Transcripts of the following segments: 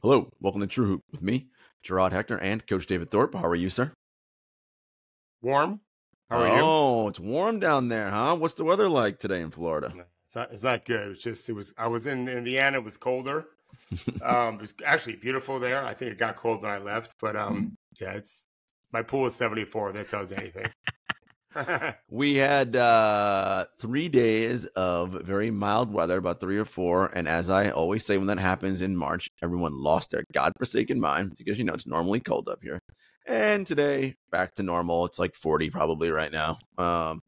Hello, welcome to True Hoop with me, Jarod, Hector, and Coach David Thorpe. How are you, sir? Warm. How are you? Oh, it's warm down there, huh? What's the weather like today in Florida? It's not good. I was in Indiana. It was colder. It was actually beautiful there. I think it got cold when I left, but yeah, my pool is 74. That tells you anything. We had 3 days of very mild weather, about 3 or 4. And as I always say, when that happens in March, everyone lost their godforsaken mind because, it's normally cold up here. And today, back to normal. It's like 40 probably right now. Well,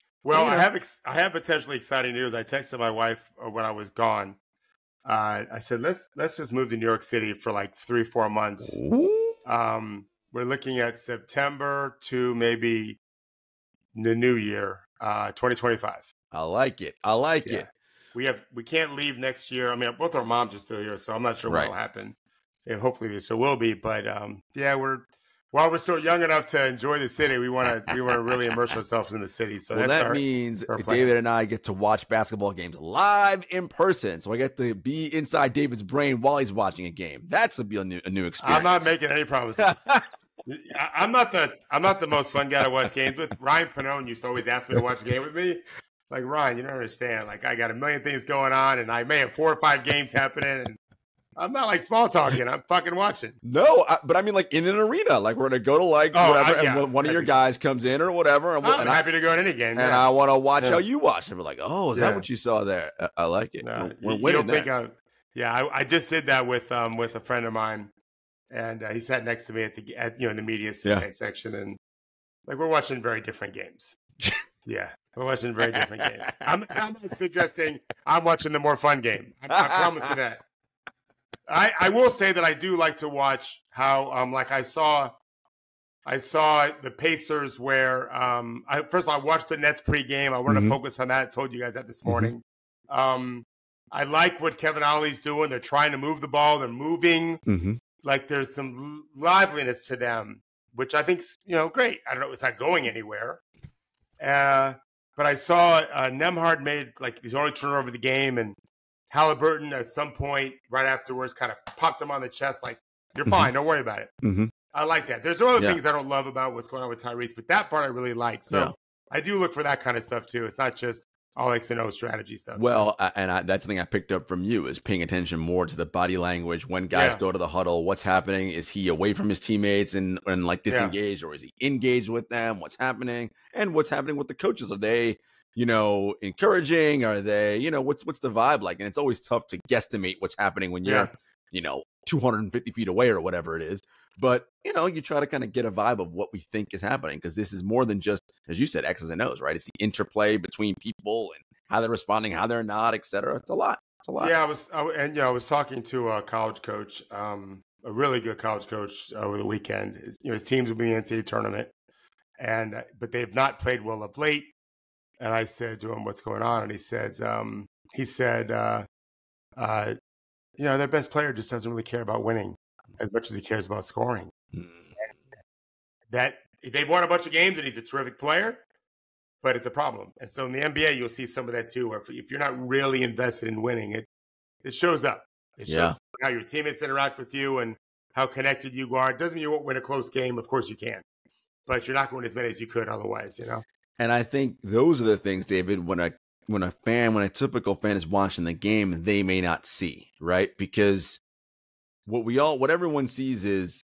I have potentially exciting news. I texted my wife when I was gone. I said, let's just move to New York City for like 3-4 months. We're looking at September to maybe the new year, 2025. I like it. It. We can't leave next year. I mean, both our moms are still here, so I'm not sure what will happen. And hopefully this will be. But while we're still young enough to enjoy the city, we want to really immerse ourselves in the city. So that means David and I get to watch basketball games live in person. So I get to be inside David's brain while he's watching a game. That's a new experience. I'm not making any promises. I'm not the most fun guy to watch games with. Ryan Pannone used to always ask me to watch a game with me. Like, Ryan, you don't understand. Like, I got a million things going on, and I may have 4 or 5 games happening, and I'm not like small talking. I'm fucking watching. No, but I mean, like in an arena, like we're gonna go to whatever, and one of your guys comes in or whatever. And I'm happy to go to any game, and I want to watch how you watch. And we're like, oh, is that what you saw there? I like it. No, you don't think I just did that with a friend of mine, and he sat next to me in the media section, and like we're watching very different games. Yeah, we're watching very different games. I'm not suggesting I'm watching the more fun game. I promise you that. I will say that I do like to watch how like I saw the Pacers where first of all I watched the Nets pregame. I wanted to focus on that. I told you guys that this morning. I like what Kevin Ollie's doing. They're trying to move the ball. They're moving. Like there's some liveliness to them, which I think's great. I don't know, it's not going anywhere. But I saw Nembhard made like his only turnover of the game, and Halliburton at some point right afterwards kind of popped him on the chest like, you're fine, don't worry about it. I like that. There's other things I don't love about what's going on with Tyrese, but that part I really like. So I do look for that kind of stuff too. It's not just all X and O strategy stuff. Well, that's the thing I picked up from you is paying attention more to the body language when guys go to the huddle. What's happening? Is he away from his teammates and like disengaged, or is he engaged with them? What's happening? And what's happening with the coaches? Are they encouraging? Are they, what's the vibe like? And it's always tough to guesstimate what's happening when you're, 250 feet away or whatever it is. But, you try to kind of get a vibe of what we think is happening, because this is more than just, as you said, X's and O's, right? It's the interplay between people and how they're responding, how they're not, et cetera. It's a lot. Yeah, I was talking to a college coach, a really good college coach over the weekend. His teams will be in the NCAA tournament, but they've not played well of late. And I said to him, "What's going on?" And he said, their best player just doesn't really care about winning as much as he cares about scoring. That they've won a bunch of games and he's a terrific player, but it's a problem. And so in the NBA, you'll see some of that too, where if you're not really invested in winning, it shows up. It shows how your teammates interact with you and how connected you are. It doesn't mean you won't win a close game. Of course you can, but you're not going to win as many as you could otherwise, And I think those are the things, David, when a typical fan is watching the game, they may not see, right? Because what everyone sees is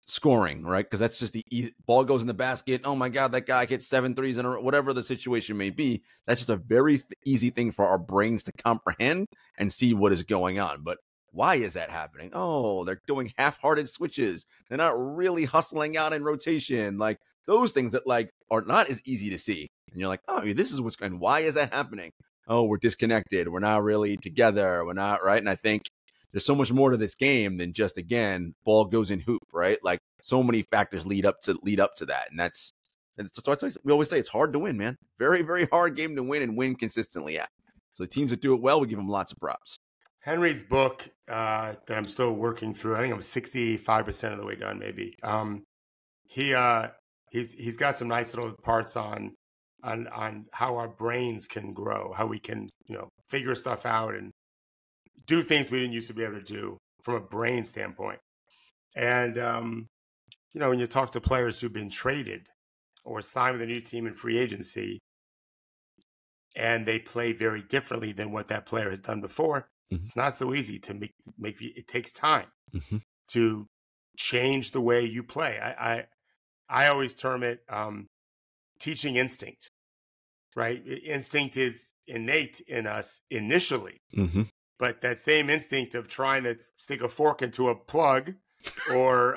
scoring, right? Because that's just the ball goes in the basket. Oh my God, that guy hit 7 threes in a row, whatever the situation may be. That's just a very easy thing for our brains to comprehend and see what is going on. But why is that happening? Oh, they're doing half-hearted switches. They're not really hustling out in rotation. Like those things that are not as easy to see. And you're like, oh, this is what's going on. Why is that happening? Oh, we're disconnected. We're not really together. We're not, right? And I think there's so much more to this game than just, again, ball goes in hoop, right? Like so many factors lead up to that. And so we always say it's hard to win, man. Very, very hard game to win and win consistently at. So the teams that do it well, we give them lots of props. Henry's book that I'm still working through, I think I'm 65% of the way done, maybe. He's got some nice little parts on how our brains can grow, how we can, figure stuff out and do things we didn't used to be able to do. from a brain standpoint. And, when you talk to players who've been traded or signed with a new team in free agency, and they play very differently than what that player has done before, it's not so easy to make it takes time to change the way you play. I always term it teaching instinct, right? Instinct is innate in us initially, but that same instinct of trying to stick a fork into a plug, or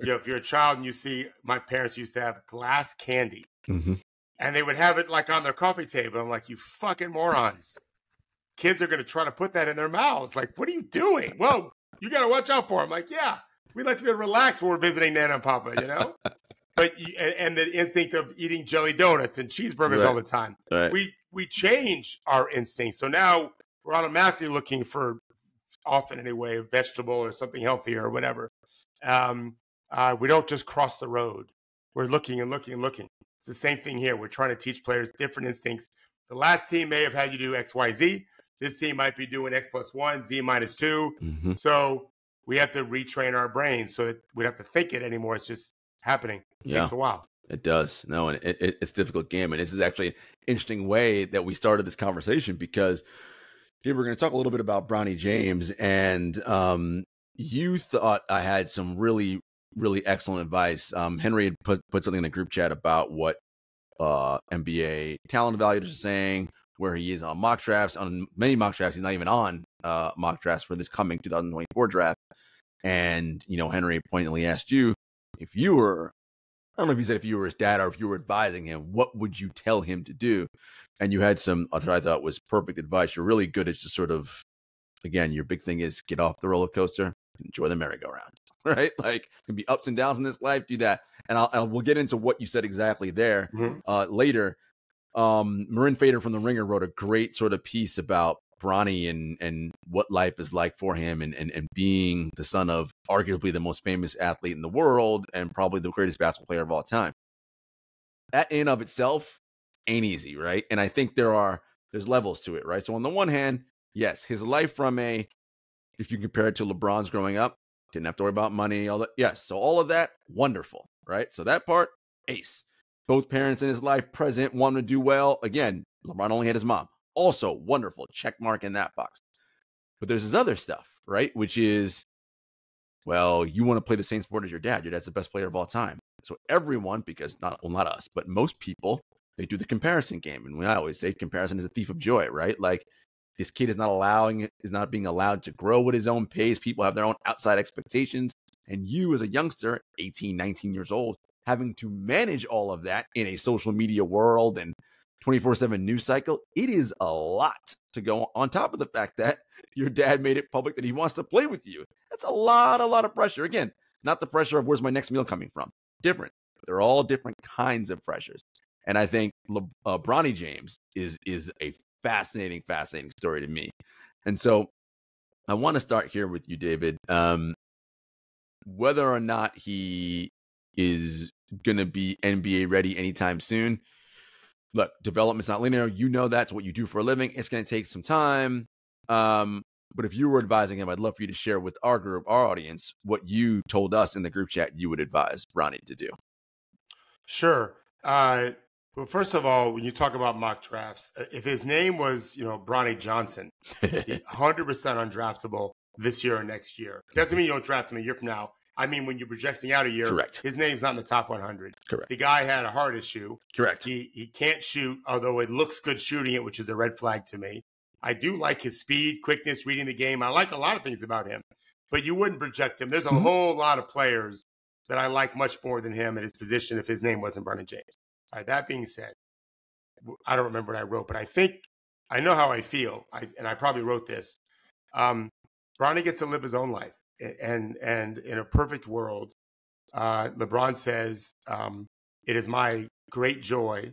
if you're a child and you see, my parents used to have glass candy, and they would have it like on their coffee table. I'm like, you fucking morons. Kids are going to try to put that in their mouths. Like, what are you doing? Well, you got to watch out for them. Like, yeah, we like to be able to relax when we're visiting Nana and Papa, But and the instinct of eating jelly donuts and cheeseburgers all the time. Right. We change our instinct. So now we're automatically looking for, often anyway, a vegetable or something healthier or whatever. We don't just cross the road. We're looking and looking and looking. It's the same thing here. We're trying to teach players different instincts. The last team may have had you do X, Y, Z. This team might be doing X plus 1, Z minus 2. So we have to retrain our brains so that we don't have to think it anymore. It's just happening. It takes a while. It does. No, and it's a difficult game. And this is actually an interesting way that we started this conversation, because here we're going to talk a little bit about Bronny James. And you thought I had some really, really excellent advice. Henry had put something in the group chat about what NBA talent evaluators are saying, where he is on mock drafts. On many mock drafts, he's not even on mock drafts for this coming 2024 draft. And, Henry pointedly asked you, if you were, I don't know if you said if you were his dad or if you were advising him, what would you tell him to do? And you had some, what I thought was perfect advice. You're really good at just sort of, again, your big thing is get off the roller coaster, enjoy the merry-go-round, right? Like, it can be ups and downs in this life, do that. And we'll get into what you said exactly there later. Marin Fader from The Ringer wrote a great sort of piece about Bronny and what life is like for him, and being the son of arguably the most famous athlete in the world and probably the greatest basketball player of all time. That in of itself ain't easy, right? And I think there's levels to it, right? So on the one hand, yes, his life if you compare it to LeBron's growing up, didn't have to worry about money, all that. Yes, so all of that, wonderful, right? So that part, ace. Both parents in his life present, wanting to do well. Again, LeBron only had his mom. Also wonderful, check mark in that box. But there's this other stuff, right? Which is, well, you want to play the same sport as your dad. Your dad's the best player of all time. So everyone, because not us, but most people, they do the comparison game. And I always say comparison is a thief of joy, right? Like, this kid is not being allowed to grow at his own pace. People have their own outside expectations. And you as a youngster, 18, 19 years old, having to manage all of that in a social media world and 24/7 news cycle, it is a lot to go on top of the fact that your dad made it public that he wants to play with you. That's a lot of pressure. Again, not the pressure of where's my next meal coming from. Different. They're all different kinds of pressures. And I think Bronny James is a fascinating story to me. And so I want to start here with you, David. Whether or not he is going to be NBA ready anytime soon. Look, development's not linear. You know that's what you do for a living. It's going to take some time. But if you were advising him, I'd love for you to share with our group, our audience, what you told us in the group chat you would advise Bronny to do. Sure. Well, first of all, when you talk about mock drafts, if his name was, Bronny Johnson, 100% undraftable this year or next year. Doesn't mean you don't draft him a year from now. I mean, when you're projecting out a year, correct, his name's not in the top 100. Correct. The guy had a heart issue. Correct. He can't shoot, although it looks good shooting it, which is a red flag to me. I do like his speed, quickness, reading the game. I like a lot of things about him, but you wouldn't project him. There's a whole lot of players that I like much more than him at his position if his name wasn't Bronny James. All right, that being said, I don't remember what I wrote, but I think I know how I feel, and I probably wrote this. Bronny gets to live his own life, and in a perfect world, LeBron says, it is my great joy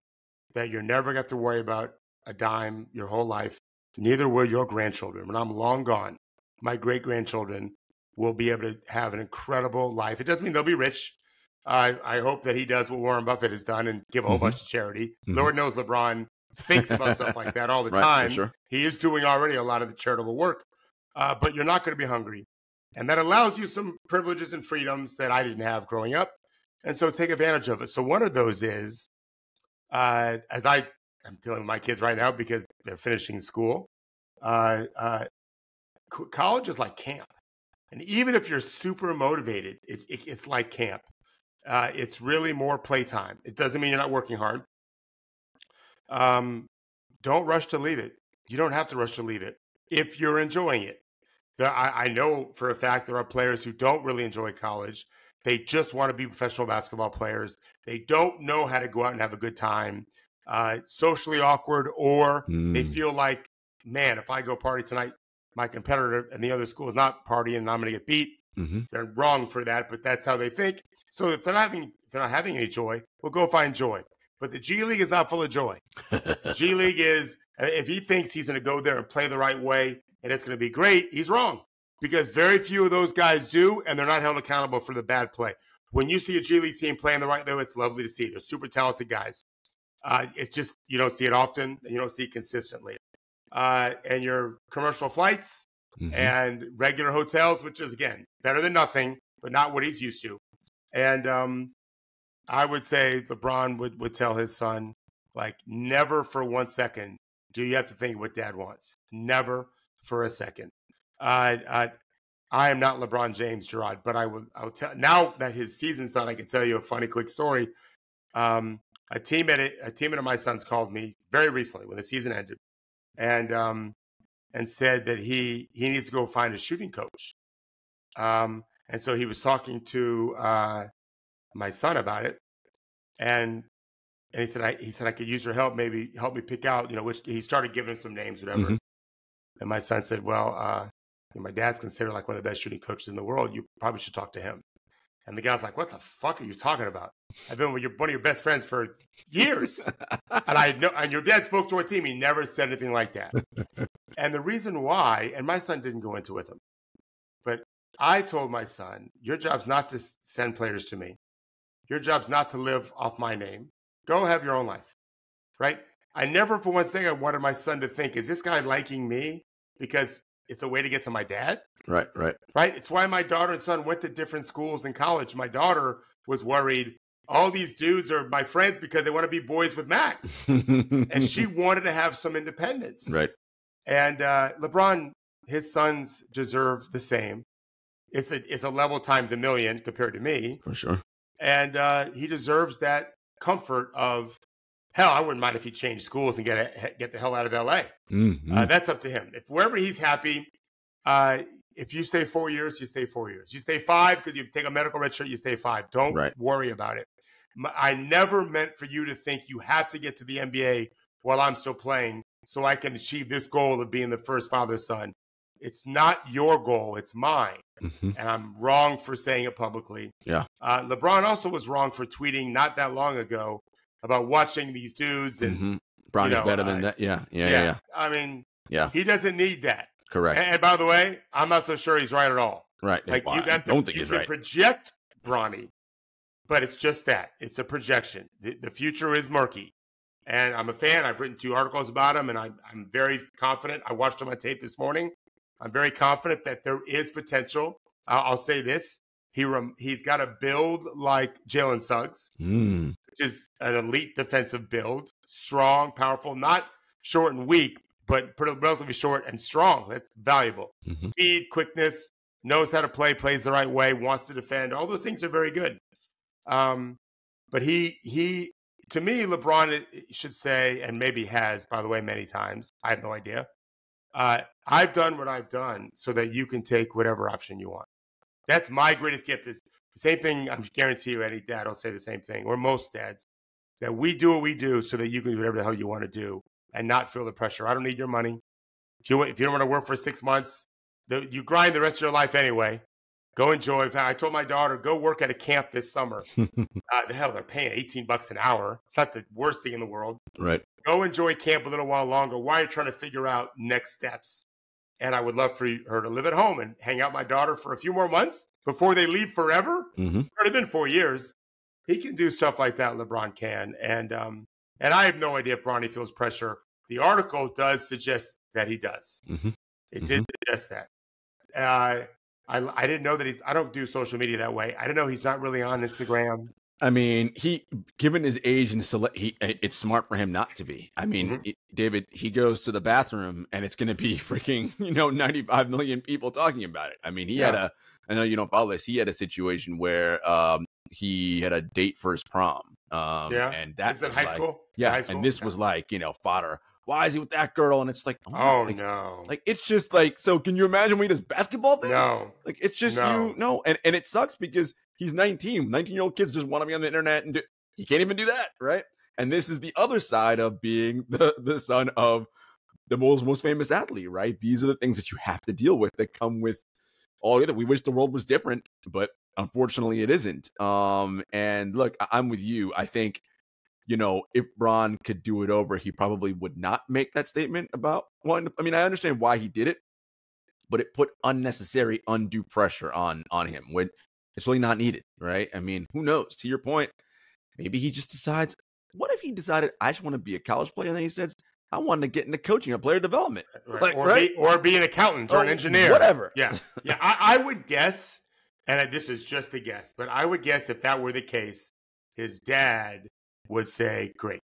that you're never going to worry about a dime your whole life. Neither will your grandchildren. When I'm long gone, my great-grandchildren will be able to have an incredible life. It doesn't mean they'll be rich. I hope that he does what Warren Buffett has done and give a whole bunch to charity. Lord knows LeBron thinks about stuff like that all the time. Sure. He is doing already a lot of the charitable work. But you're not going to be hungry. And that allows you some privileges and freedoms that I didn't have growing up. And so take advantage of it. So one of those is, as I'm dealing with my kids right now because they're finishing school, college is like camp. And even if you're super motivated, it's like camp. It's really more playtime. It doesn't mean you're not working hard. Don't rush to leave it. You don't have to rush to leave it if you're enjoying it. I know for a fact there are players who don't really enjoy college. They just want to be professional basketball players. They don't know how to go out and have a good time, socially awkward, or they feel like, man, if I go party tonight, my competitor and the other school is not partying and I'm going to get beat. They're wrong for that, but that's how they think. So if they're not having any joy, well, go find joy. But the G League is not full of joy. G League is, if he thinks he's going to go there and play the right way and it's going to be great, he's wrong. Because very few of those guys do, and they're not held accountable for the bad play. When you see a G League team playing the right way, it's lovely to see. They're super talented guys. It's just, you don't see it often, and you don't see it consistently. And your commercial flights and regular hotels, which is, again, better than nothing, but not what he's used to. And I would say LeBron would tell his son, like, never for 1 second do you have to think what dad wants. Never for a second. I am not LeBron James, Jarod, but I'll tell, now that his season's done, I can tell you a funny, quick story. A teammate of my son's called me very recently when the season ended, and said that he needs to go find a shooting coach. And so he was talking to my son about it, and he said I could use your help, maybe help me pick out, which he started giving him some names, whatever. And my son said, well, my dad's considered like one of the best shooting coaches in the world. You probably should talk to him. And the guy's like, what the fuck are you talking about? I've been with one of your best friends for years. And your dad spoke to our team. He never said anything like that. And the reason why, and my son didn't go into it with him, but I told my son, your job's not to send players to me. Your job's not to live off my name. Go have your own life, right? I never for 1 second wanted my son to think, is this guy liking me because it's a way to get to my dad? Right. It's why my daughter and son went to different schools in college. My daughter was worried, all these dudes are my friends because they want to be boys with Max. And she wanted to have some independence. Right. And LeBron, his sons deserve the same. It's a level times a million compared to me. For sure. And he deserves that comfort of, hell, I wouldn't mind if he changed schools and get the hell out of LA. That's up to him. If wherever he's happy, if you stay 4 years, you stay 4 years. You stay 5 because you take a medical red shirt, you stay 5. Don't worry about it. I never meant for you to think you have to get to the NBA while I'm still playing so I can achieve this goal of being the first father's son. It's not your goal. It's mine. And I'm wrong for saying it publicly. Yeah. LeBron also was wrong for tweeting not that long ago about watching these dudes. And Bronny's better than that. Yeah. I mean, he doesn't need that. Correct. And by the way, I'm not so sure he's right at all. Right. Like you can project Bronny, but it's just that. It's a projection. The future is murky. And I'm a fan. I've written 2 articles about him, and I'm very confident. I watched him on tape this morning. I'm very confident that there is potential. I'll say this. He's got a build like Jalen Suggs, which is an elite defensive build. Strong, powerful, not short and weak, but relatively short and strong. That's valuable. Speed, quickness, knows how to play, plays the right way, wants to defend. All those things are very good. But he to me, LeBron should say, and maybe has, by the way, many times. I have no idea. I've done what I've done so that you can take whatever option you want. That's my greatest gift. Is the same thing. I guarantee you, any dad will say the same thing, or most dads, that we do what we do so that you can do whatever the hell you want to do and not feel the pressure. I don't need your money. If you don't want to work for 6 months, you grind the rest of your life anyway. Go enjoy. In fact, I told my daughter, go work at a camp this summer. The hell, they're paying $18 an hour. It's not the worst thing in the world. Right. Go enjoy camp a little while longer while you're trying to figure out next steps. And I would love for her to live at home and hang out with my daughter for a few more months before they leave forever. It's already been 4 years. He can do stuff like that. LeBron can. And I have no idea if Bronny feels pressure. The article does suggest that he does. It did suggest that. I didn't know that I don't do social media that way. I didn't know he's not really on Instagram. I mean, given his age and it's smart for him not to be. I mean, David, he goes to the bathroom and it's going to be freaking, 95 million people talking about it. I mean, I know you don't follow this. He had a situation where he had a date for his prom. And that's in high school. Yeah. High school? And this was like, fodder. Why is he with that girl? And it's like, no. Like, it's just like, so can you imagine when he does basketball things? No. Like, it's just, And it sucks because he's 19. 19-year-old kids just want to be on the internet and he can't even do that, right? And this is the other side of being the son of the most famous athlete, right? These are the things that you have to deal with that come with all of it. We wish the world was different, but unfortunately it isn't. And look, I'm with you. I think, if Bron could do it over, he probably would not make that statement about one. I mean, I understand why he did it, but it put unnecessary, undue pressure on him when it's really not needed, right? I mean, who knows? To your point, maybe he just decides, what if he decided, I just want to be a college player? And then he says, I want to get into coaching or player development. Right. Or be an accountant or an engineer. Whatever. Yeah. Yeah. I would guess, and this is just a guess, but I would guess if that were the case, his dad would say, great.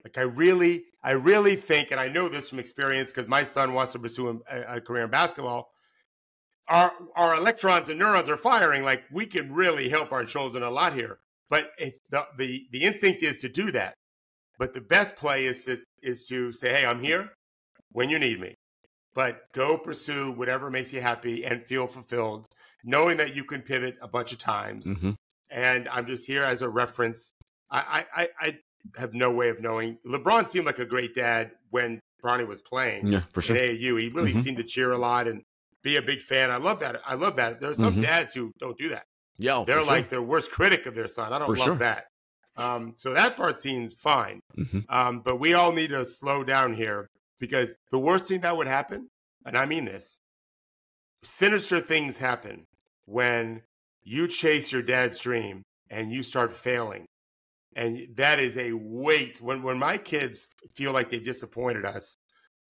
Like, I really think, and I know this from experience because my son wants to pursue a career in basketball. Our electrons and neurons are firing. Like, we can really help our children a lot here. But the instinct is to do that. But the best play is to say, hey, I'm here when you need me. But go pursue whatever makes you happy and feel fulfilled, knowing that you can pivot a bunch of times. Mm-hmm. And I'm just here as a reference. I have no way of knowing. LeBron seemed like a great dad when Bronny was playing for sure. in AAU. He really seemed to cheer a lot and be a big fan. I love that. There's some dads who don't do that. Yeah, they're like their worst critic of their son. I don't love that. So that part seems fine. Mm-hmm. But we all need to slow down here because the worst thing that would happen, and I mean this, sinister things happen when you chase your dad's dream and you start failing. And that is a weight. When my kids feel like they disappointed us,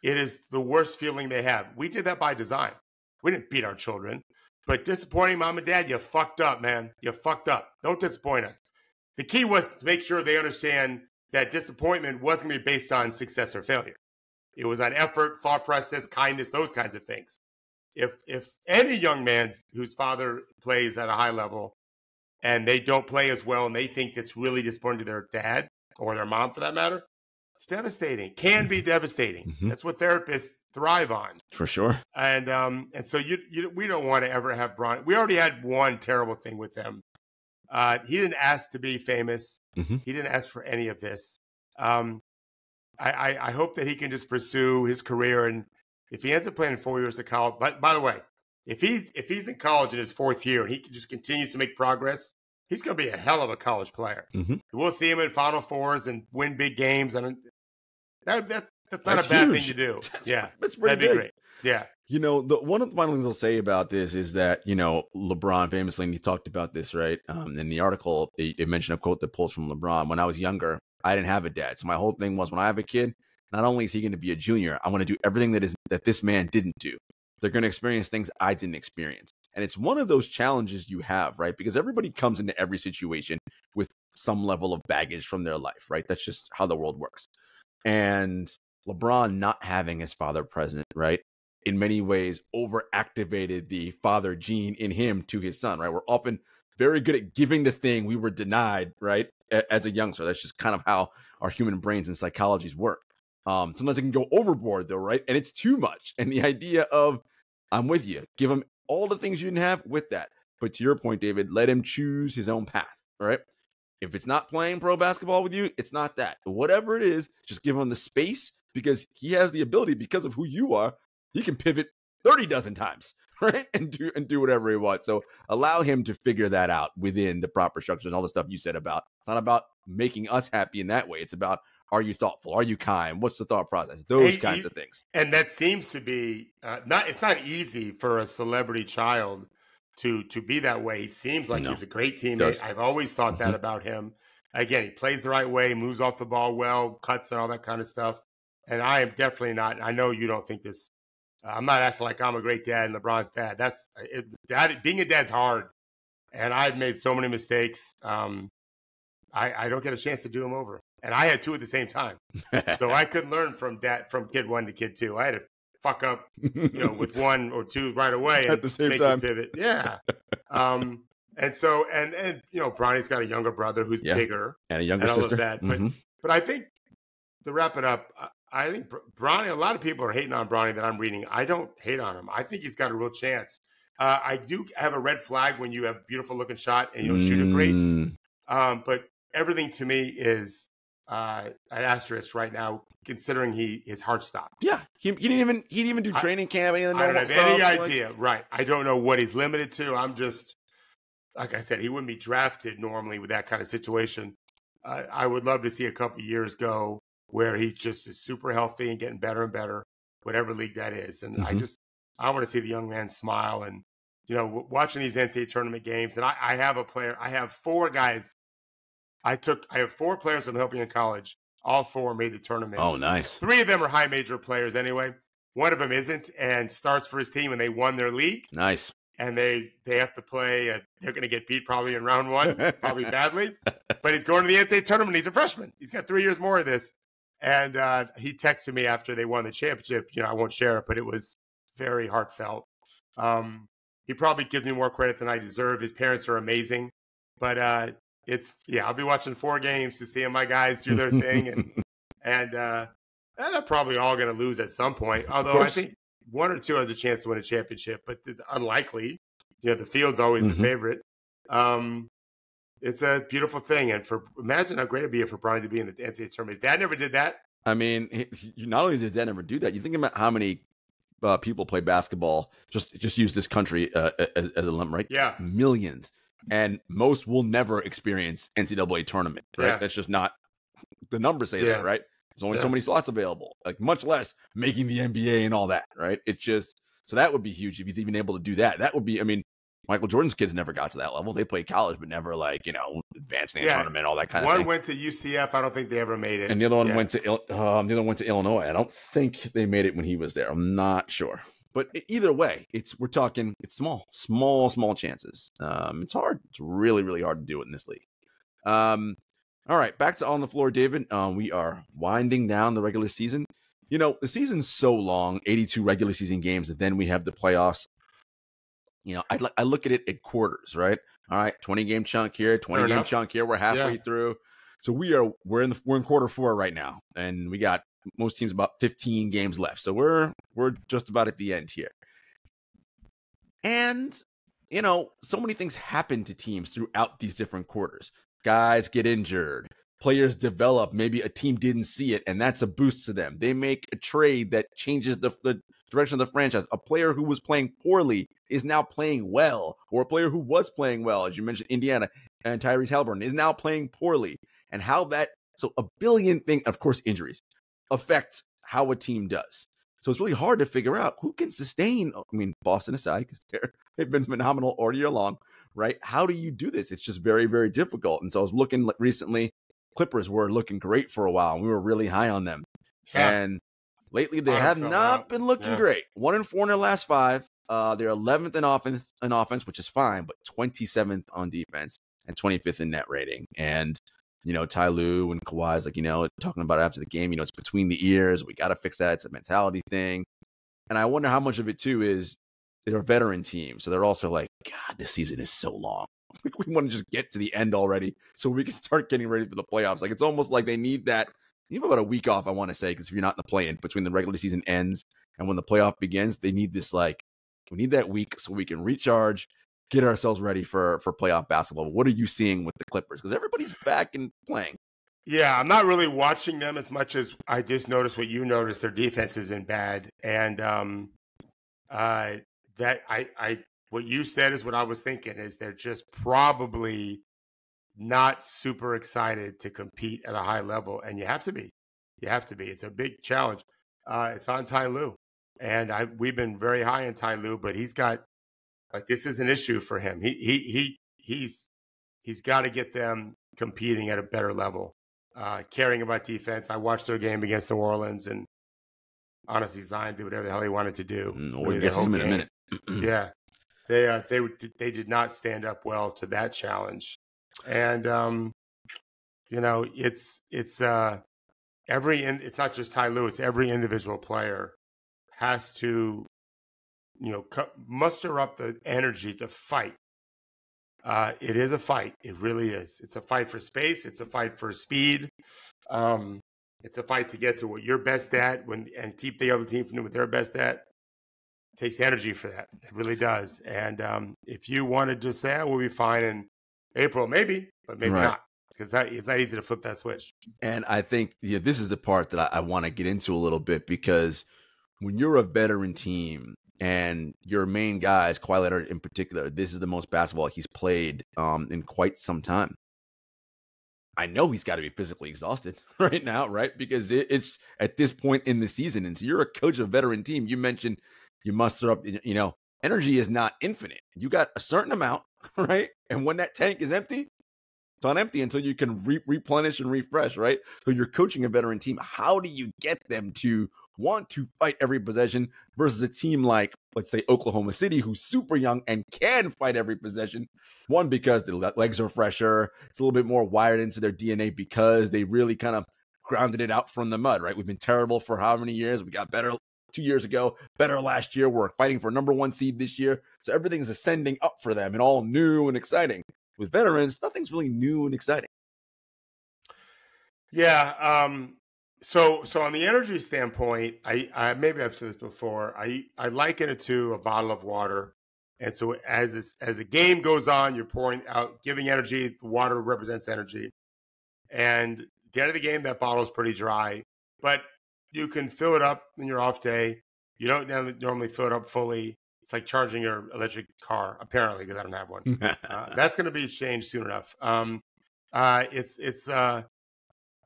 it is the worst feeling they have. We did that by design. We didn't beat our children. But disappointing mom and dad, you fucked up, man. You fucked up. Don't disappoint us. The key was to make sure they understand that disappointment wasn't going to be based on success or failure. It was on effort, thought process, kindness, those kinds of things. If any young man whose father plays at a high level and they don't play as well and they think it's really disappointing to their dad or their mom for that matter, it's devastating. Can be devastating. Mm-hmm. That's what therapists thrive on. For sure. And so we don't want to ever have Bron. We already had one terrible thing with him. He didn't ask to be famous. Mm-hmm. He didn't ask for any of this. I hope that he can just pursue his career. And if he ends up playing 4 years of college, but by the way, if he's in college in his fourth year and he just continues to make progress, he's going to be a hell of a college player. Mm-hmm. We'll see him in Final Fours and win big games. And that's not a bad thing to do. That's pretty That'd be great. Yeah. One of the final things I'll say about this is that, LeBron famously, and he talked about this, right? In the article, it mentioned a quote that pulls from LeBron. When I was younger, I didn't have a dad. So my whole thing was when I have a kid, not only is he going to be a junior, I want to do everything that this man didn't do. They're going to experience things I didn't experience. And it's one of those challenges you have, right? Because everybody comes into every situation with some level of baggage from their life, right? That's just how the world works. And LeBron not having his father present, right, in many ways overactivated the father gene in him to his son, right? We're often very good at giving the thing we were denied, right, as a youngster. That's just kind of how our human brains and psychologies work. Sometimes it can go overboard, though, right? And it's too much. And the idea of, I'm with you, give him all the things you didn't have with that. But to your point, David, let him choose his own path, right? If it's not playing pro basketball with you, it's not that. Whatever it is, just give him the space because he has the ability, because of who you are, he can pivot 30 dozen times, right? And do whatever he wants. So allow him to figure that out within the proper structure and all the stuff you said about, it's not about making us happy in that way. It's about, are you thoughtful? Are you kind? What's the thought process? Those kinds of things. And that seems to be it's not easy for a celebrity child to be that way. He seems like he's a great teammate. I've always thought that about him. Again, he plays the right way, moves off the ball well, cuts and all that kind of stuff. And I am definitely not. I know you don't think this I'm not acting like I'm a great dad and LeBron's bad. Being a dad's hard, and I've made so many mistakes. I don't get a chance to do them over, and I had two at the same time, so I could learn from kid one to kid two. I had to fuck up, with one or two right away at the same time. Pivot. Yeah. And so, and Bronny's got a younger brother who's bigger and a younger sister. But I think to wrap it up, I think Bronny. A lot of people are hating on Bronny that I'm reading. I don't hate on him. I think he's got a real chance. I do have a red flag when you have a beautiful looking shot and you don't shoot it great. But everything to me is an asterisk right now, considering his heart stopped. Yeah, he didn't even do training camp. I don't have any idea. Right, I don't know what he's limited to. I'm just, like I said, he wouldn't be drafted normally with that kind of situation. I would love to see a couple of years go where he just is super healthy and getting better and better, whatever league that is. And I want to see the young man smile. And, watching these NCAA tournament games, and I have a player, I have four guys. I have four players I'm helping in college. All four made the tournament. Oh, nice. Three of them are high major players anyway. One of them isn't and starts for his team, and they won their league. Nice. And they have to play. They're going to get beat probably in round one, probably badly. But he's going to the NCAA tournament. He's a freshman. He's got 3 years more of this. And he texted me after they won the championship. I won't share it, but it was very heartfelt. He probably gives me more credit than I deserve. His parents are amazing. But I'll be watching 4 games to see my guys do their thing. And they're probably all going to lose at some point. Although I think one or two has a chance to win a championship, but it's unlikely. The field's always the favorite. It's a beautiful thing. And imagine how great it'd be for Bronny to be in the NCAA tournament. His dad never did that. I mean, not only did his dad never do that, you think about how many people play basketball, just use this country as a limb, right? Yeah. Millions. And most will never experience NCAA tournament, right? Yeah. That's just not, the numbers say that, right? There's only so many slots available, like much less making the NBA and all that, right? It's just, so that would be huge if he's even able to do that. That would be, I mean, Michael Jordan's kids never got to that level. They played college, but never advanced in the tournament, all that kind of thing. One went to UCF. I don't think they ever made it. And the other one went to Illinois. I don't think they made it when he was there. I'm not sure. But either way, it's small chances. It's hard. It's really, really hard to do it in this league. All right, back to On the Floor, David. We are winding down the regular season. The season's so long, 82 regular season games, and then we have the playoffs. I look at it at quarters, right? All right, 20-game chunk here, 20-game chunk here. We're halfway through. So we're in quarter 4 right now, and we got most teams about 15 games left. So we're just about at the end here. And, so many things happen to teams throughout these different quarters. Guys get injured. Players develop. Maybe a team didn't see it, and that's a boost to them. They make a trade that changes the direction of the franchise. A player who was playing poorly is now playing well, or a player who was playing well, as you mentioned, Indiana, and Tyrese Halliburton is now playing poorly. And how so a billion things, of course, injuries, affect how a team does. So it's really hard to figure out who can sustain, Boston aside, because they've been phenomenal all year long, right? How do you do this? It's just very, very difficult. And so I was looking recently, Clippers were looking great for a while, and we were really high on them. Yeah. And lately they have not been looking great. 1-4 in their last 5. They're 11th in offense, which is fine, but 27th on defense and 25th in net rating. And Ty Lue and Kawhi's talking about it after the game, it's between the ears. We got to fix that. It's a mentality thing. And I wonder how much of it too is they're a veteran team. So they're also like, God, this season is so long. We want to just get to the end already so we can start getting ready for the playoffs. Like, it's almost like they need that. You have about a week off, I want to say, because if you're not in the play-in between the regular season ends and when the playoff begins, they need this, we need that week so we can recharge, get ourselves ready for playoff basketball. What are you seeing with the Clippers? Because everybody's back and playing. Yeah, I'm not really watching them as much as I just noticed what you noticed. Their defense isn't bad. And what you said is what I was thinking, is they're just probably not super excited to compete at a high level. And you have to be. It's a big challenge. It's on Ty Lue. And we've been very high on Ty Lue, but he's got, this is an issue for him. He's got to get them competing at a better level, caring about defense. I watched their game against New Orleans, and honestly, Zion did whatever the hell he wanted to do. We'll get to him in a minute. Yeah, they did not stand up well to that challenge, and it's it's not just Ty Lue, it's every individual player has to muster up the energy to fight. It is a fight. It really is. It's a fight for space. It's a fight for speed. It's a fight to get to what you're best at and keep the other team from doing what they're best at. It takes energy for that. It really does. And if you wanted to say, we'll be fine in April, maybe, but maybe not. Because it's not easy to flip that switch. And I think this is the part that I want to get into a little bit, because when you're a veteran team and your main guys, Kawhi Leonard in particular, this is the most basketball he's played in quite some time. I know he's got to be physically exhausted right now, right? Because it's at this point in the season. And so you're a coach of a veteran team. You mentioned you muster up, energy is not infinite. You got a certain amount, right? And when that tank is empty, it's on empty until you can replenish and refresh, right? So you're coaching a veteran team. How do you get them to want to fight every possession versus a team like, let's say, Oklahoma City, who's super young and can fight every possession? One, because the legs are fresher. It's a little bit more wired into their DNA because they really kind of grounded it out from the mud, right? We've been terrible for how many years? We got better 2 years ago, better last year. We're fighting for number 1 seed this year. So everything's ascending up for them and all new and exciting. With veterans, nothing's really new and exciting. Yeah. So on the energy standpoint, I maybe I've said this before. I liken it to a bottle of water. And so as the game goes on, you're pouring out, giving energy. The water represents energy. And at the end of the game, that bottle is pretty dry. But you can fill it up in your off day. You don't normally fill it up fully. It's like charging your electric car, apparently, because I don't have one. That's going to be changed soon enough.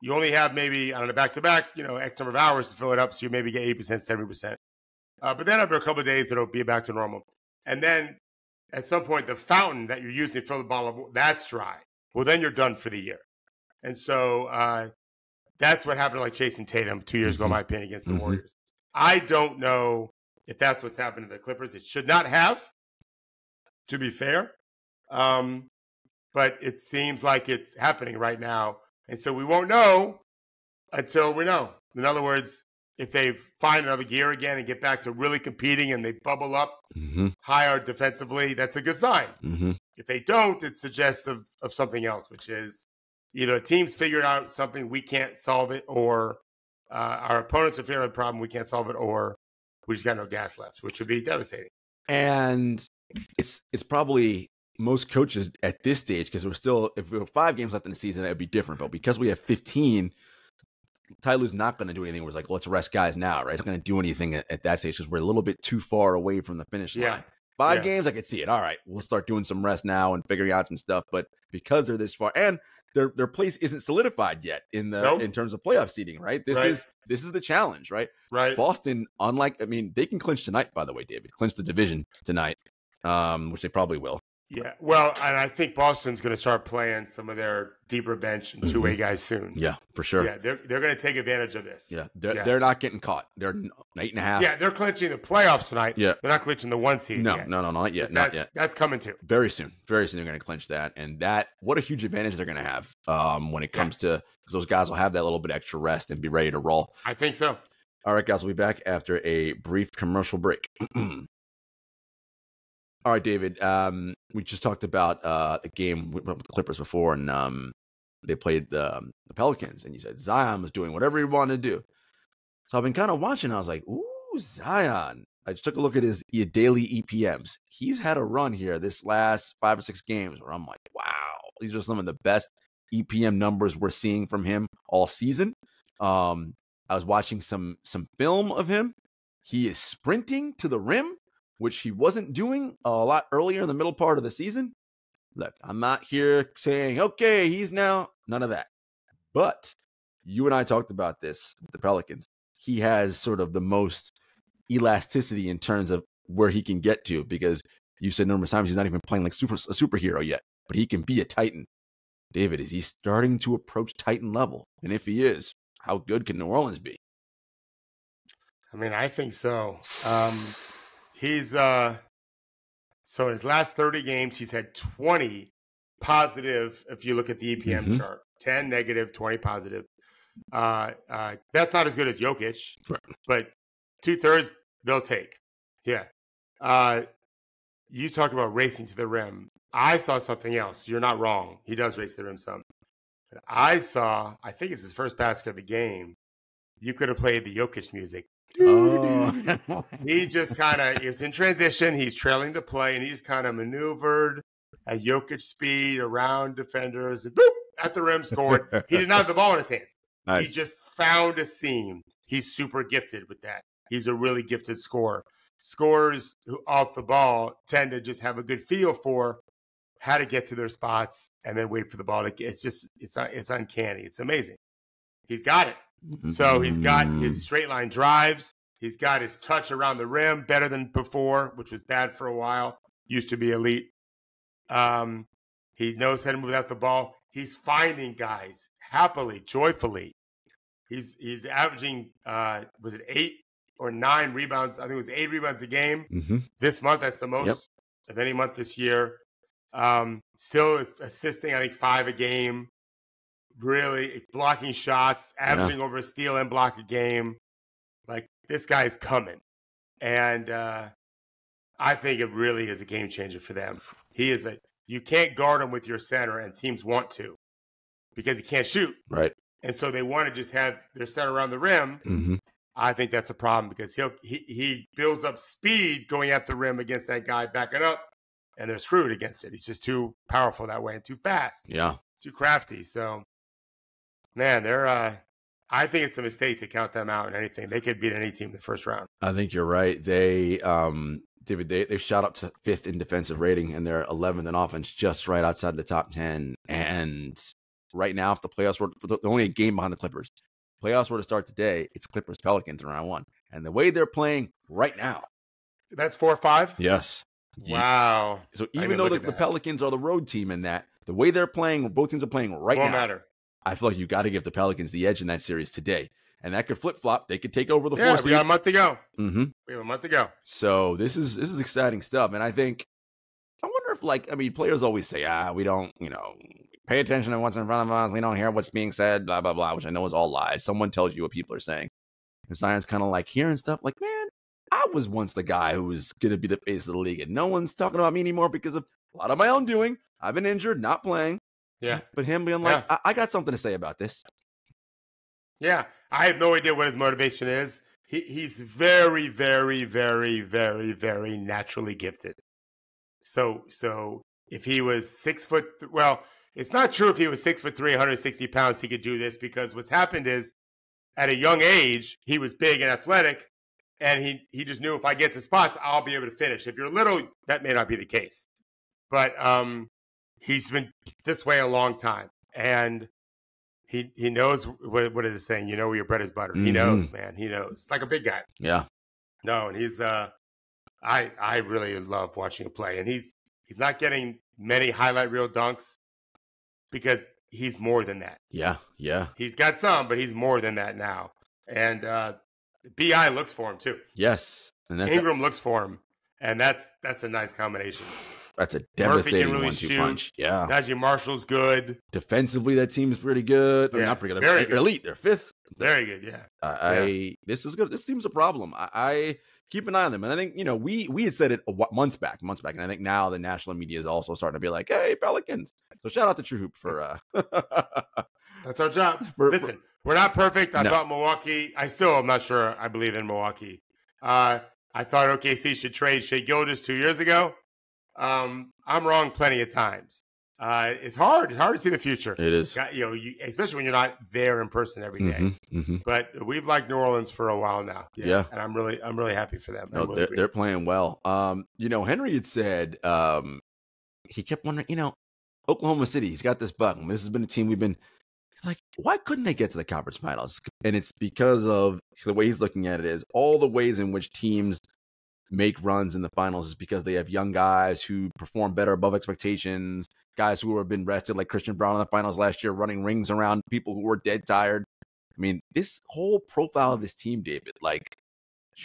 You only have maybe, I don't know, back-to-back, X number of hours to fill it up, so you maybe get 80%, 70%. But then after a couple of days, it'll be back to normal. And then at some point, the fountain that you're using to fill the bottle of water, that's dry. Well, then you're done for the year. And so that's what happened to like Jason Tatum 2 years ago, in my opinion, against the Warriors. I don't know if that's what's happened to the Clippers. It should not have, to be fair. But it seems like it's happening right now. And so we won't know until we know. In other words, if they find another gear again and get back to really competing and they bubble up higher defensively, that's a good sign. If they don't, it suggests of something else, which is either a team's figured out something, we can't solve it, or our opponents have figured out a problem, we can't solve it, or we just got no gas left, which would be devastating. And it's probably most coaches at this stage, because if we were 5 games left in the season, that would be different. But because we have 15, Ty Lue's not going to do anything where it's like, let's rest guys now, right? He's not going to do anything at that stage because we're a little bit too far away from the finish line. 5 games, I could see it. All right, we'll start doing some rest now and figuring out some stuff. But because they're this far, and their place isn't solidified yet in terms of playoff seeding, right? This is the challenge, right? Right. Boston, they can clinch tonight, by the way, David. Clinch the division tonight, which they probably will. Yeah, well, and I think Boston's going to start playing some of their deeper bench and two-way guys soon. Yeah, for sure. Yeah, they're going to take advantage of this. Yeah, they're not getting caught. They're 8.5. Yeah, they're clinching the playoffs tonight. Yeah, they're not clinching the 1 seed. No, yet. No, not yet. Not yet. That's coming too. Very soon. Very soon they're going to clinch that, and what a huge advantage they're going to have when it comes to, because those guys will have that little bit extra rest and be ready to roll. I think so. All right, guys, we'll be back after a brief commercial break. All right, David. We just talked about the game with the Clippers before, and they played the Pelicans, and you said Zion was doing whatever he wanted to do. So I've been kind of watching. I was like, ooh, Zion. I just took a look at his daily EPMs. He's had a run here this last 5 or 6 games where I'm like, wow, these are some of the best EPM numbers we're seeing from him all season. I was watching some film of him. He is sprinting to the rim, which he wasn't doing a lot earlier in the middle part of the season. Look, I'm not here saying, okay, he's now, none of that. But you and I talked about this with the Pelicans. He has sort of the most elasticity in terms of where he can get to, because you said numerous times he's not even playing like a superhero yet, but he can be a Titan. David, is he starting to approach Titan level? And if he is, how good can New Orleans be? I mean, I think so. He's so in his last 30 games, he's had 20 positive. If you look at the EPM chart, 10 negative, 20 positive. That's not as good as Jokic, but 2/3 they'll take. Yeah. You talk about racing to the rim. I saw something else. You're not wrong. He does race to the rim some. But I think it's his first basket of the game. You could have played the Jokic music. Oh. He just kind of is in transition. He's trailing the play, and he just kind of maneuvered at Jokic speed around defenders and boop, at the rim, scored. He did not have the ball in his hands. Nice. He just found a seam. He's super gifted with that. He's a really gifted scorer. Scorers who off the ball tend to just have a good feel for how to get to their spots and then wait for the ball to get. It's uncanny. It's amazing. He's got it. So he's got his straight line drives. He's got his touch around the rim better than before, which was bad for a while. Used to be elite. He knows how to move out the ball. He's finding guys happily, joyfully. He's averaging, was it 8 or 9 rebounds? I think it was 8 rebounds a game. This month, that's the most of any month this year. Still assisting, I think, 5 a game. Really blocking shots, averaging over a steal and block a game. Like, this guy's coming. And I think it really is a game changer for them. You can't guard him with your center, and teams want to because he can't shoot. Right. And so they want to just have their center around the rim. I think that's a problem because he builds up speed going at the rim against that guy backing up, and they're screwed against it. He's just too powerful that way and too fast. Yeah. Too crafty. So, man, I think it's a mistake to count them out in anything. They could beat any team in the first round. I think you're right. They, David, they shot up to 5th in defensive rating, and they're 11th in offense, just right outside the top 10. And right now, if the playoffs were only a game behind the Clippers, playoffs were to start today, it's Clippers Pelicans in round 1. And the way they're playing right now. That's 4-5? Yes. Wow. So even though the Pelicans are the road team in that, the way they're playing, both teams are playing right now. Won't matter. I feel like you got to give the Pelicans the edge in that series today. And that could flip-flop. They could take over the 4 seed. We got a month to go. We have a month to go. So this is exciting stuff. And I wonder if, players always say, we don't, pay attention to what's in front of us. We don't hear what's being said, blah, blah, blah, which I know is all lies. Someone tells you what people are saying. And Zion's kind of like hearing stuff like, man, I was once the guy who was going to be the face of the league. And no one's talking about me anymore because of a lot of my own doing. I've been injured, not playing. Yeah. But him being like, I got something to say about this. Yeah. I have no idea what his motivation is. He's very, very, very, very, very naturally gifted. So if he was 6 foot, it's not true if he was 6'3", 160 pounds, he could do this, because what's happened is at a young age, he was big and athletic, and he just knew if I get to spots, I'll be able to finish. If you're little, that may not be the case. But he's been this way a long time, and he knows what is it saying? You know where your bread is buttered. He knows, man. He knows. Like a big guy. Yeah. No, and he's I really love watching him play, and he's not getting many highlight reel dunks because he's more than that. Yeah. He's got some, but he's more than that now. And BI looks for him too. Yes. And Ingram looks for him, and that's a nice combination. That's a devastating really 1-2 punch. Yeah. Najee Marshall's good. Defensively, that team is pretty good. They're not pretty good. They're elite. They're 5th. Very good, yeah. This is good. This team's a problem. I keep an eye on them. And I think, we had said it months back. And I think now the national media is also starting to be like, hey, Pelicans. So shout out to True Hoop for that's our job. Listen, we're not perfect. I thought Milwaukee, I'm not sure I believe in Milwaukee. I thought OKC should trade Shai Gilgeous 2 years ago. I'm wrong plenty of times. It's hard. It's hard to see the future. It is. Especially when you're not there in person every day. But we've liked New Orleans for a while now. Yeah. And I'm really happy for them. No, they're playing well. Henry had said he kept wondering, Oklahoma City, he's got this bug. This has been a team he's like, why couldn't they get to the conference finals? And it's because of the way he's looking at it is all the ways in which teams make runs in the finals is because they have young guys who perform better above expectations, guys who have been rested like Christian Brown in the finals last year, running rings around people who were dead tired. I mean, this whole profile of this team, David, like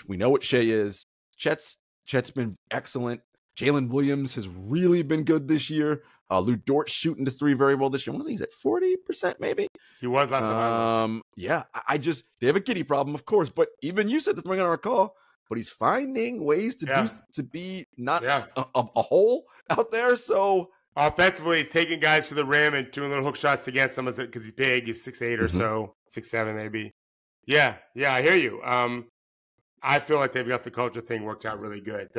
We know what Shea is. Chet's been excellent. Jalen Williams has really been good this year. Lou Dort's shooting the three very well this year. I think he's at 40% maybe. He was last time I looked. Yeah, they have a giddy problem, of course, but even you said this morning on our call, but he's finding ways to be not a hole out there. So offensively, he's taking guys to the rim and doing little hook shots against them because he's big. He's 6'8" or so, 6'7" maybe. Yeah, I hear you. I feel like they've got the culture thing worked out really good.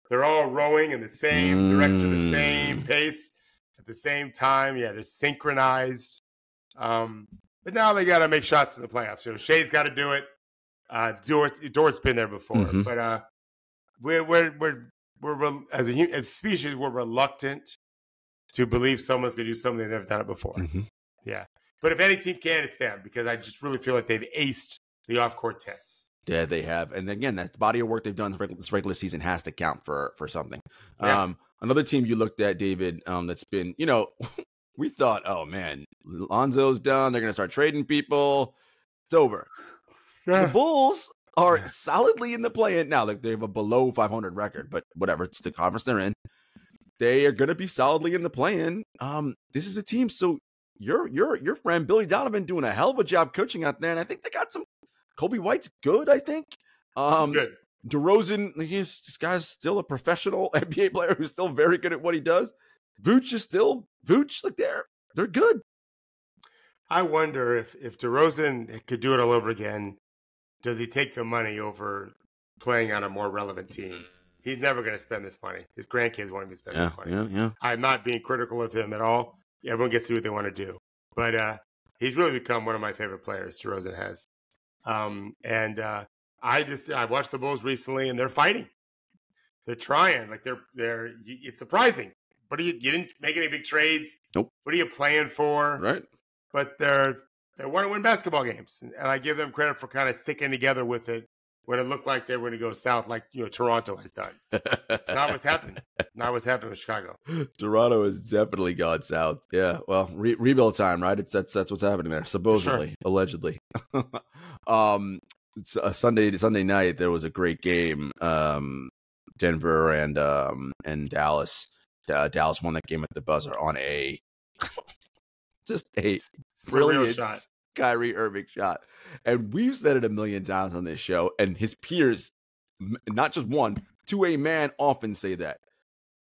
They're all rowing in the same direction, the same pace, at the same time. Yeah, they're synchronized. But now they got to make shots in the playoffs. You know, Shea's got to do it. Dort's been there before, but we're as a species, we're reluctant to believe someone's going to do something they've never done it before. Yeah, but if any team can, it's them, because I just really feel like they've aced the off-court tests. Yeah, they have. And again, that body of work they've done this regular season has to count for something. Yeah. Another team you looked at, David, that's been, we thought, oh, man, Lonzo's done. They're going to start trading people. It's over. Yeah. The Bulls are solidly in the play-in. Now, they have a below 500 record, but whatever. It's the conference they're in. They are going to be solidly in the play-in. This is a team. So your friend Billy Donovan doing a hell of a job coaching out there. And I think they got some. Kobe White's good, I think. Good. DeRozan, this guy's still a professional NBA player who's still very good at what he does. Vooch is still Vooch. Like they're good. I wonder if DeRozan could do it all over again, does he take the money over playing on a more relevant team? He's never going to spend this money. His grandkids won't even spend this money. Yeah. I'm not being critical of him at all. Everyone gets to do what they want to do. But he's really become one of my favorite players, DeRozan has. I watched the Bulls recently, and they're fighting. They're trying. Like it's surprising. But you didn't make any big trades. Nope. What are you playing for? Right. But they want to win basketball games, and I give them credit for kind of sticking together with it when it looked like they were going to go south, like Toronto has done. It's not what's happening. Not what's happening with Chicago. Toronto has definitely gone south. Yeah. Well, rebuild time, right? That's what's happening there. Supposedly, allegedly. It's a Sunday night. There was a great game. Denver and Dallas. Dallas won that game at the buzzer on a just a brilliant shot. Kyrie Irving shot. And we've said it a million times on this show, and his peers, not just one, to a man, often say that.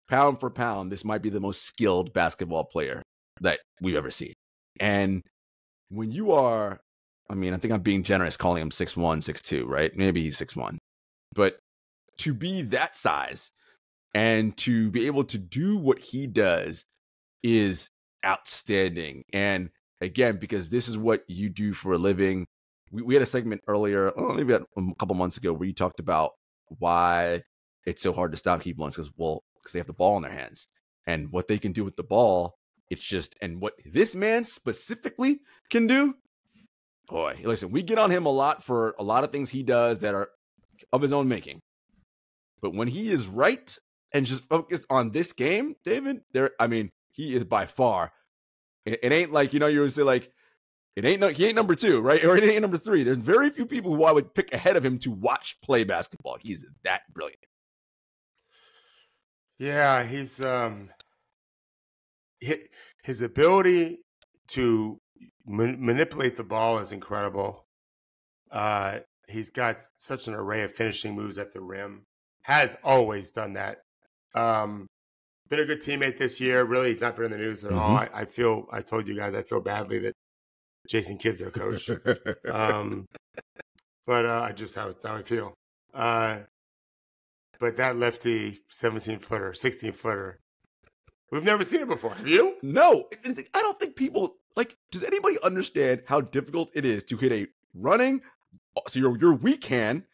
Pound for pound, this might be the most skilled basketball player that we've ever seen. And when you are, I think I'm being generous calling him 6'1", 6'2", right? Maybe he's 6'1". But to be that size and to be able to do what he does is outstanding. And again, because this is what you do for a living. We had a segment earlier, maybe a couple months ago, where you talked about why it's so hard to stop people. Because they have the ball in their hands. And what they can do with the ball, it's just, and what this man specifically can do, boy, listen, we get on him a lot for a lot of things he does that are of his own making. But when he is right and just focused on this game, David, he is by far. It ain't like, you would say like, he ain't number 2, right? Or it ain't number 3. There's very few people who I would pick ahead of him to watch play basketball. He's that brilliant. Yeah, he's his ability to manipulate the ball is incredible. He's got such an array of finishing moves at the rim. Has always done that. Been a good teammate this year. Really, he's not been in the news at all. I told you guys, I feel badly that Jason Kidd's their coach. But that's how I feel. But that lefty 17-footer, 16-footer, we've never seen it before. Have you? No. I don't think people, does anybody understand how difficult it is to hit a running, so your weak hand,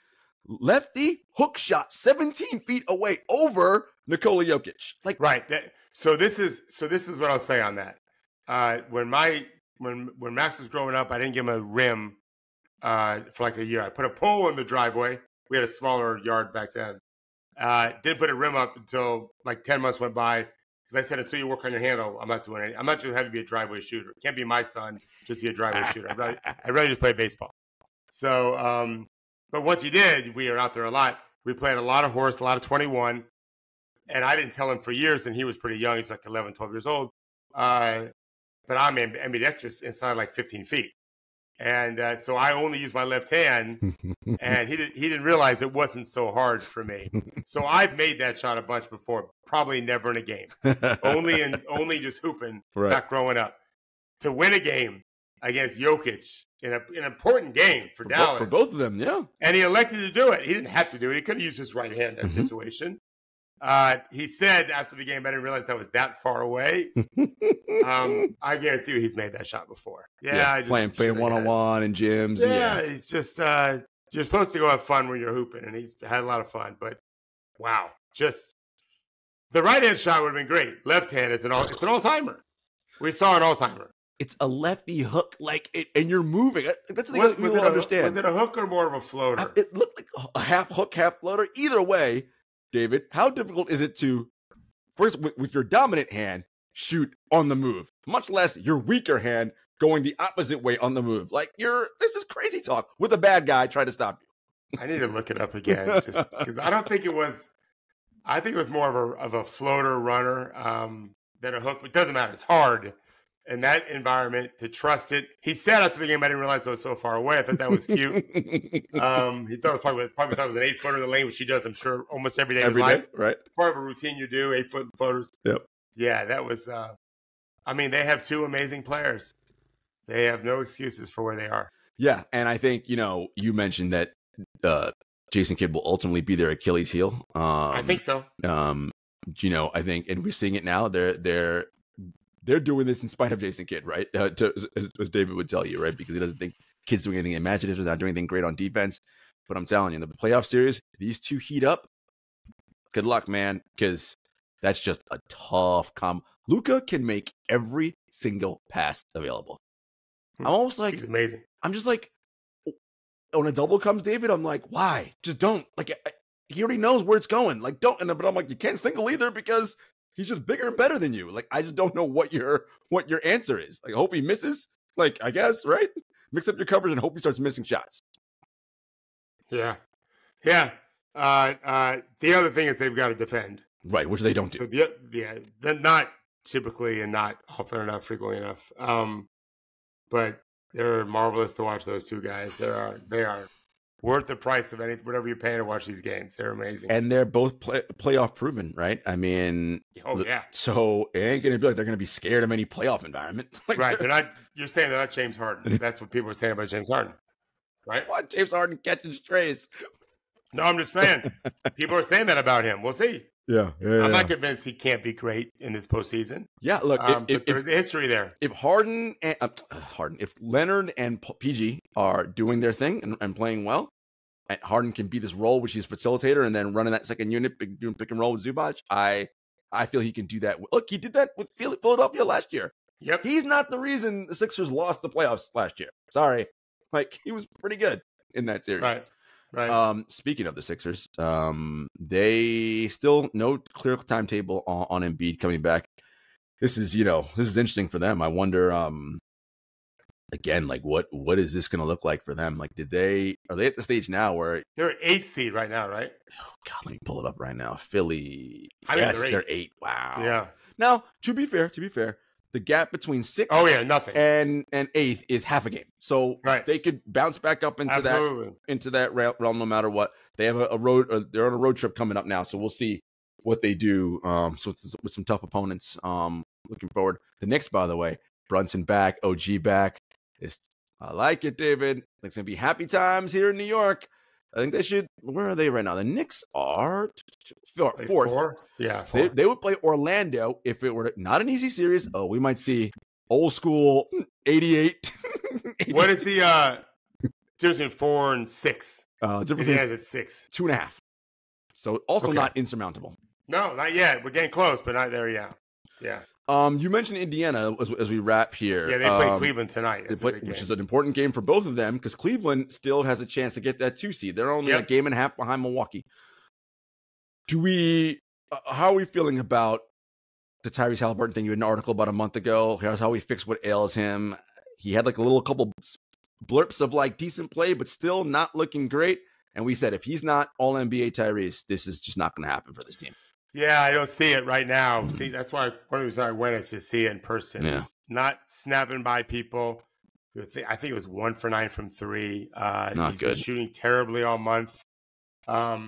lefty hook shot 17 feet away over Nikola Jokic? Right. So this is what I'll say on that. When Max was growing up, I didn't give him a rim for like a year. I put a pole in the driveway. We had a smaller yard back then. Didn't put a rim up until like 10 months went by, because I said, until you work on your handle, I'm not doing anything. I'm not just having to be a driveway shooter. Can't be my son, just be a driveway shooter. I'd rather just play baseball. So But once he did, we were out there a lot. We played a lot of horse, a lot of 21. And I didn't tell him for years, and he was pretty young. He's like 11, 12 years old. But I'm ambidextrous inside like 15 feet. And so I only use my left hand, and he didn't realize it wasn't so hard for me. So I've made that shot a bunch before, probably never in a game. only just hooping, right. Not growing up. To win a game against Jokic in an important game for Dallas. For both of them, yeah. And he elected to do it. He didn't have to do it. He could have used his right hand in that situation. He said after the game, I didn't realize I was that far away. I guarantee you he's made that shot before. Yeah, playing one-on-one in gyms. Yeah, he's just you're supposed to go have fun when you're hooping, and he's had a lot of fun. But wow, just the right-hand shot would have been great. Left hand, it's an all-timer. We saw an all-timer. It's a lefty hook, and you're moving. That's the thing we don't understand. Was it a hook or more of a floater? It looked like a half hook, half floater. Either way, David, how difficult is it to, first, with your dominant hand, shoot on the move, much less your weaker hand going the opposite way on the move? This is crazy talk with a bad guy trying to stop you. I need to look it up again, just because I don't think it was. I think it was more of a floater runner than a hook. It doesn't matter. It's hard in that environment to trust it. He said after the game, I didn't realize I was so far away. I thought that was cute. He thought it was probably thought it was an 8-footer in the lane, which he does, I'm sure, almost every day of his life. Right. Part of a routine you do, 8-foot floaters. Yep. Yeah, that was, they have two amazing players. They have no excuses for where they are. Yeah, and I think, you mentioned that Jason Kidd will ultimately be their Achilles heel. I think so. I think, and we're seeing it now, they're doing this in spite of Jason Kidd, right? As David would tell you, right? Because he doesn't think Kidd's doing anything imaginative, not doing anything great on defense. But I'm telling you, the playoff series, these two heat up. Good luck, man, because that's just a tough Luka can make every single pass available. I'm almost like, he's amazing. I'm just like, when a double comes, David, I'm like, why? Just don't. He already knows where it's going. Don't. But I'm like, you can't single either because he's just bigger and better than you. I just don't know what your answer is. I hope he misses. I guess, right? Mix up your coverage and hope he starts missing shots. Yeah. The other thing is they've got to defend. Right, which they don't do. So they're not typically and not often enough, frequently enough. But they're marvelous to watch, those two guys. They are worth the price of whatever you're paying to watch these games. They're amazing. And they're both playoff proven, right? I mean, yeah. So it ain't going to be like they're going to be scared of any playoff environment. Right. You're saying they're not James Harden. That's what people are saying about James Harden. Right? What? James Harden catching strays. No, I'm just saying. People are saying that about him. We'll see. Yeah. I'm not convinced he can't be great in this postseason. Yeah, look, if there's a history there. If if Leonard and PG are doing their thing and playing well, and Harden can be this role, which he's facilitator, and then running that second unit, doing pick and roll with Zubac, I feel he can do that. Look, he did that with Philadelphia last year. Yep. He's not the reason the Sixers lost the playoffs last year. Sorry. He was pretty good in that series. Right. Speaking of the Sixers, they still no clear timetable on Embiid coming back. This is interesting for them. I wonder, again, what is this going to look like for them? Are they at the stage now where they're 8th seed right now, right? Oh God, let me pull it up right now. Philly, they're 8. Wow. Yeah. Now, to be fair, the gap between 6th nothing and 8th is half a game. So they could bounce back up into that realm no matter what. They have they're on a road trip coming up now, so we'll see what they do with some tough opponents. Looking forward. The Knicks, by the way, Brunson back, OG back. I like it, David. It's going to be happy times here in New York. I think they should. Where are they right now? The Knicks are fourth. 4? Yeah, 4. They would play Orlando if it were not an easy series. Oh, we might see old school 88. What is the difference between 4 and 6? Difference is at 6. 2.5. So also not insurmountable. No, not yet. We're getting close, but not there yet. Yeah. You mentioned Indiana as we wrap here. Yeah, they play Cleveland tonight. Which is an important game for both of them because Cleveland still has a chance to get that 2 seed. They're only a game and a half behind Milwaukee. How are we feeling about the Tyrese Halliburton thing? You had an article about a month ago. Here's how we fix what ails him. He had a couple blurps of decent play, but still not looking great. And we said, if he's not all NBA Tyrese, this is just not going to happen for this team. Yeah, I don't see it right now. See, that's why one of the reasons I went is to see it in person. Yeah. He's not snapping by people. I think it was 1 for 9 from 3. He's been shooting terribly all month. I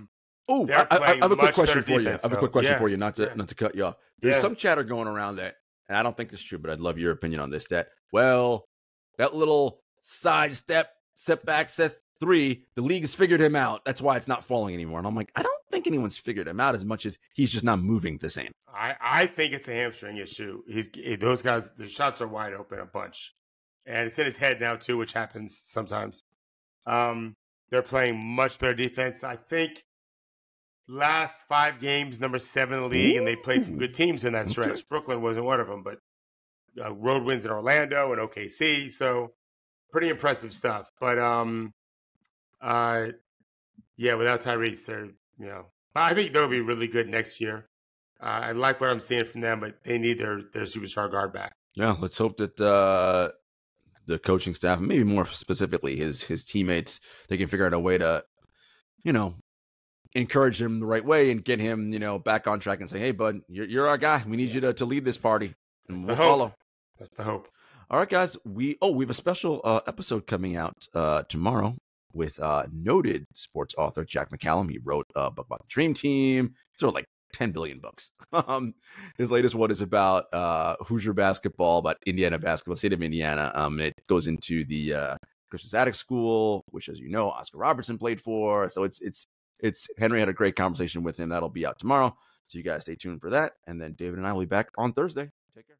have a quick question for you. For you, not to cut you off. There's some chatter going around that, and I don't think it's true, but I'd love your opinion on this. That little side step back, step 3, the league has figured him out. That's why it's not falling anymore. And I'm like, I don't think anyone's figured him out as much as he's just not moving the same. I think it's a hamstring issue. Those guys, the shots are wide open a bunch. And it's in his head now, too, which happens sometimes. They're playing much better defense. I think last 5 games, number 7 in the league, and they played some good teams in that stretch. Okay. Brooklyn wasn't one of them, but road wins in Orlando and OKC. So pretty impressive stuff. But, without Tyrese, I think they'll be really good next year. I like what I'm seeing from them, but they need their superstar guard back. Yeah, let's hope that the coaching staff, maybe more specifically his teammates, they can figure out a way to, encourage him the right way and get him, back on track and say, hey, bud, you're our guy. We need you to lead this party. And we'll follow. That's the hope. All right, guys. We have a special episode coming out tomorrow with noted sports author Jack McCallum. He wrote a book about the Dream Team. He's wrote like 10 billion books. His latest one is about Hoosier basketball, about Indiana basketball, state of Indiana. It goes into the Christian Attic School, which, as you know, Oscar Robertson played for. So it's Henry had a great conversation with him. That'll be out tomorrow. So you guys stay tuned for that. And then David and I will be back on Thursday. Take care.